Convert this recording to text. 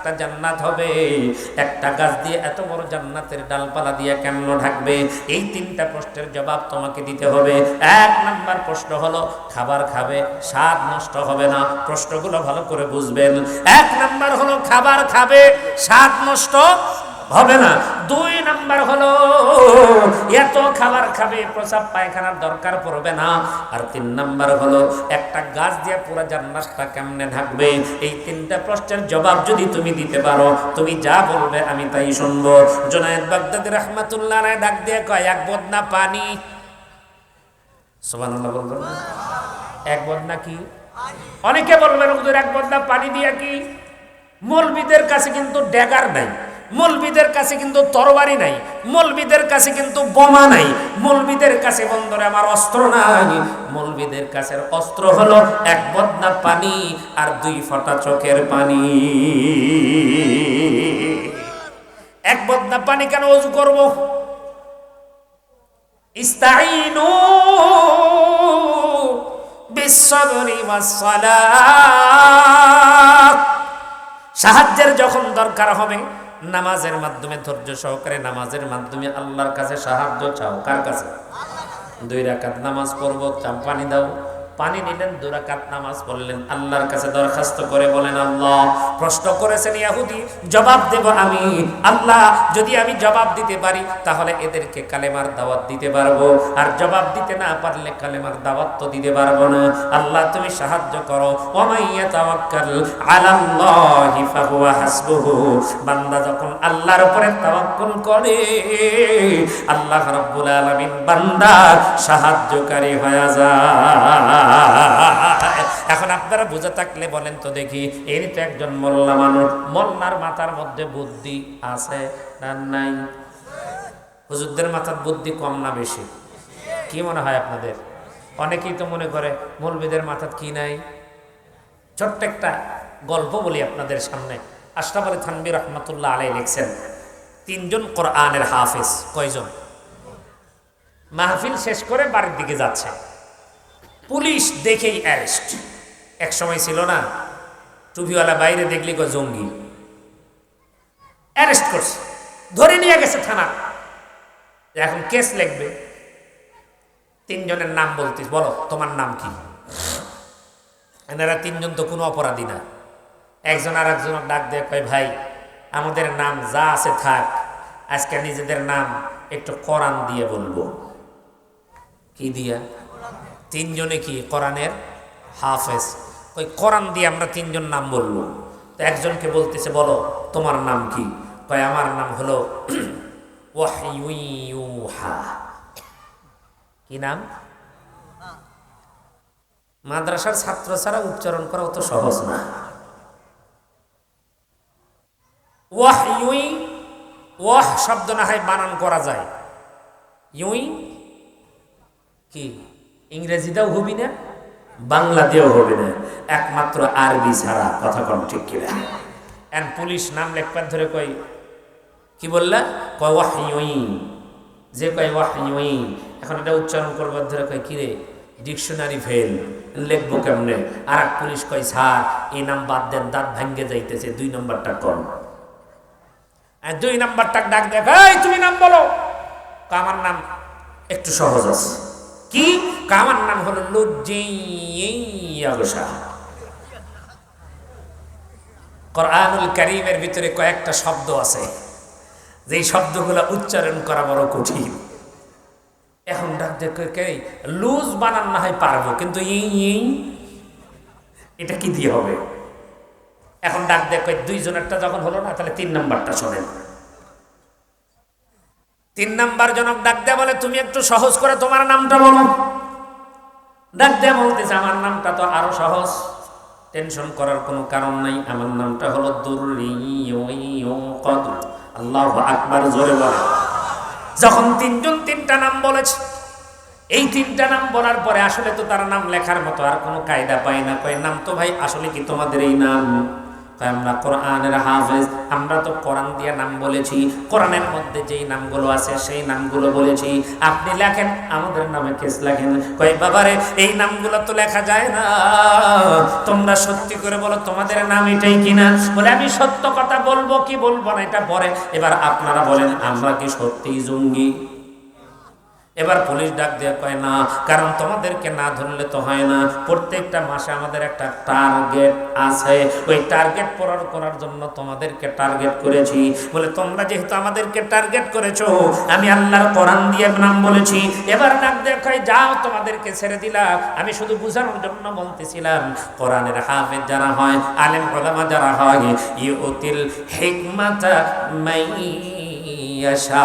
একটা জান্নাত হবে। একটা গাছ দিয়ে এত বড় জান্নাতের ডালপালা দিয়ে কেমন ঢাকবে? এই তিনটা প্রশ্নের জবাব তোমাকে দিতে হবে। 1 নাম্বার প্রশ্ন হলো খাবার খাবে, স্বাদ নষ্ট হবে না। প্রশ্নগুলো ভালো করে বুঝবেন। 1 নাম্বার হলো খাবার খাবে, স্বাদ নষ্ট হবে না। 2 নাম্বার হলো এত খাবার খাবে, প্রসাব পায়খানার দরকার পড়বে না। আর 3 নাম্বার হলো একটা গাছ দিয়ে পুরো জান্নাতটা কেমনে ঢাকবে। এই 3টা প্রশ্নের জবাব যদি তুমি দিতে পারো, তুমি যা বলবে আমি তাই শুনবো। জুনায়েদ বাগদাদী রাহমাতুল্লাহ আলাইহি ডাক দিয়ে কয়, 1 বদনা পানি। সুবহানাল্লাহ বলবেন না? 1 বদনা কি? অনেকে বলবেন হুজুর 1 বদনা পানি দিয়া কি? মৌলবীদের কাছে কিন্তু ড্যাগার নাই, মৌলবীদের কাছে কিন্তু তরবারি নাই, মৌলবীদের কাছে কিন্তু বোমা নাই, মৌলবীদের কাছে বন্ধুরা আমার অস্ত্র নাই। মৌলবীদের কাছে অস্ত্র হলো 1 বদনা পানি আর 2 ফোঁটা চোখের পানি। 1 বদনা পানি কেন ওযু করব? ইস্তাঈনু বিস-সাবরি ওয়াস-সালাহ। সাহায্যের যখন দরকার হবে নামাজের মাধ্যমে, ধৈর্য সহকারে নামাজের মাধ্যমে আল্লাহর কাছে সাহায্য চাও। কার কাছে? 2 রাকাত নামাজ পড়বো, পানি দাও। পানি নিলেন, 2 রাকাত নামাজ পড়লেন, আল্লাহর কাছে দরখাস্ত করে বলেন, আল্লাহ প্রশ্ন করেছেন ইহুদি, জবাব দেব আমি। আল্লাহ যদি আমি জবাব দিতে পারি তাহলে এদেরকে কালেমার দাওয়াত দিতে পারবো, আর জবাব দিতে না পারলে কালেমার দাওয়াত তো দিতে পারবো না। আল্লাহ তুমি সাহায্য করো। ওয়ামাইয়া তাওয়াক্কাল আলাল্লাহি ফাহুয়া হাসবুহু। বান্দা যখন আল্লাহর উপরে তাওয়াক্কুল করে, আল্লাহ রাব্বুল আলামিন বান্দার সাহায্যকারী হয়ে যায়। এখন আপনারা বুঝে থাকলে বলেন তো দেখি, এরই তো একজন মোল্লা মানুষ, মোল্লার মাথার মধ্যে বুদ্ধি আছে না নাই? হুজুরদের মাথার বুদ্ধি কম না বেশি? কি মনে হয় আপনাদের? অনেকেই তো মনে করে মৌলবীদের মাথার কি নাই। ছোট্ট একটা গল্প বলি আপনাদের সামনে। আশরাফ আলী থানভী রহমাতুল্লাহ আলাইহি লিখছেন, 3 জন কোরআনের হাফেজ। কয়জন? মাহফিল শেষ করে বাড়ির দিকে যাচ্ছে, পুলিশ দেখেই অ্যারেস্ট। এক সময় ছিল না, টুপিওয়ালা বাইরে দেখলি গো জঙ্গি, অ্যারেস্ট করছে, ধরে নিয়ে গেছে থানা। এখন কেস লিখবে, 3 জনের নাম বলতিস, বলো তোমার নাম কি? এনারা 3 জন তো কোনো অপরাধী না। একজন আর একজন ডাক দিয়ে কয়, ভাই আমাদের নাম যা আছে থাক, আজকে নিজেদের নাম একটু কোরআন দিয়ে বলবো। কি দিয়া? 3 জনে কি কোরআনের হাফেজ, ওই কোরআন দিয়ে আমরা 3 জন নাম বলবো। তো একজনকে বলতেছে, বলো তোমার নাম কি? কয় আমার নাম হলো ওয়াহইউহা। কি নাম? মাদ্রাসার ছাত্র ছাড়া উচ্চারণ করা অত সহজ না। ওয়াহইউই, ওয়াহ শব্দ না হয় বানান করা যায়, ইউই কি ইংরেজিতেও হবি না, বাংলাতেও হবে না, একমাত্র আরবি ছাড়া। কথা কম ঠিক কিনা? এন্ড পুলিশ নাম লেখবার ধরে কই, কি বললা? কয় ওয়াহইউই। যে কয় ওয়াহইউই, এখন এটা উচ্চারণ করবার ধরে কয়, কিরে ডিকশনারি ফেল, লিখবো কেমনে? আর এক পুলিশ কয়, স্যার এই নাম বাদ দেন, দাঁত ভাঙ্গে যাইতেছে, 2 নম্বরটা কম। 2 নম্বরটা ডাক দেখ, এই তুমি নাম বলো। আমার নাম একটু সহজ আছে। কি? আমার নাম হলো লুজ্জিয়াগশা। কোরআনুল কারীমের ভিতরে কয়েকটা শব্দ আছে যেই শব্দগুলো উচ্চারণ করা বড় কঠিন। এখন ডাক দেখে লুজ বানান না হয় পারবো, কিন্তু এটা কি দিয়ে হবে? এখন ডাক দেখে 2 জনেরটা যখন হলো না, তাহলে 3 নাম্বারটা শোনেন। 3 নাম্বার জনক ডাক দেয়া বলে, তুমি একটু সহজ করে তোমার নামটা বলো। ডাক দেয়া বলতেছে, আমার নামটা তো আরো সহজ, টেনশন করার কোনো কারণ নাই, আমার নামটা হলো দুররিয়ুকাদ। আল্লাহু আকবার, জোরে বলে। যখন 3 জন 3টা নাম বলেছে, এই 3টা নাম বলার পরে আসলে তো তার নাম লেখার মতো আর কোনো কায়দা পায় না। কয় নাম তো ভাই আসলে কি তোমাদের এই নাম? আমরা কোরআনের হাফেজ, আমরা তো কোরআন দিয়ে নাম বলেছি, কোরআনের মধ্যে যেই নামগুলো আছে সেই নামগুলো বলেছি, আপনি লেখেন আমাদের নামে কেস লেখেন। কয় বাবারে এই নামগুলো তো লেখা যায় না, তোমরা সত্যি করে বলো তোমাদের নাম এটাই কিনা। বলে আমি সত্য কথা বলবো কি বলবো না এটা পরে, এবার আপনারা বলেন আমরা কি সত্যিই জঙ্গি? এবার পুলিশ ডাক দিয়ে কয় না, কারণ তোমাদেরকে না ধরলে তো হয় না, প্রত্যেকটা মাসে আমাদের একটা টার্গেট আছে, ওই টার্গেট পূরণ করার জন্য তোমাদেরকে টার্গেট করেছি। বলে তোমরা যেহেতু আমাদেরকে টার্গেট করেছো, আমি আল্লাহর কোরআন দিয়ে নাম বলেছি, এবার ডাক দিয়ে কয় যাও তোমাদেরকে ছেড়ে দিলাম, আমি শুধু বুঝানোর জন্য বলতেছিলাম। কোরআনের হাফেজ যারা হয়, আলেম ওলামা যারা হয়, ইউতিল হিকমাতা মাইয়াশা।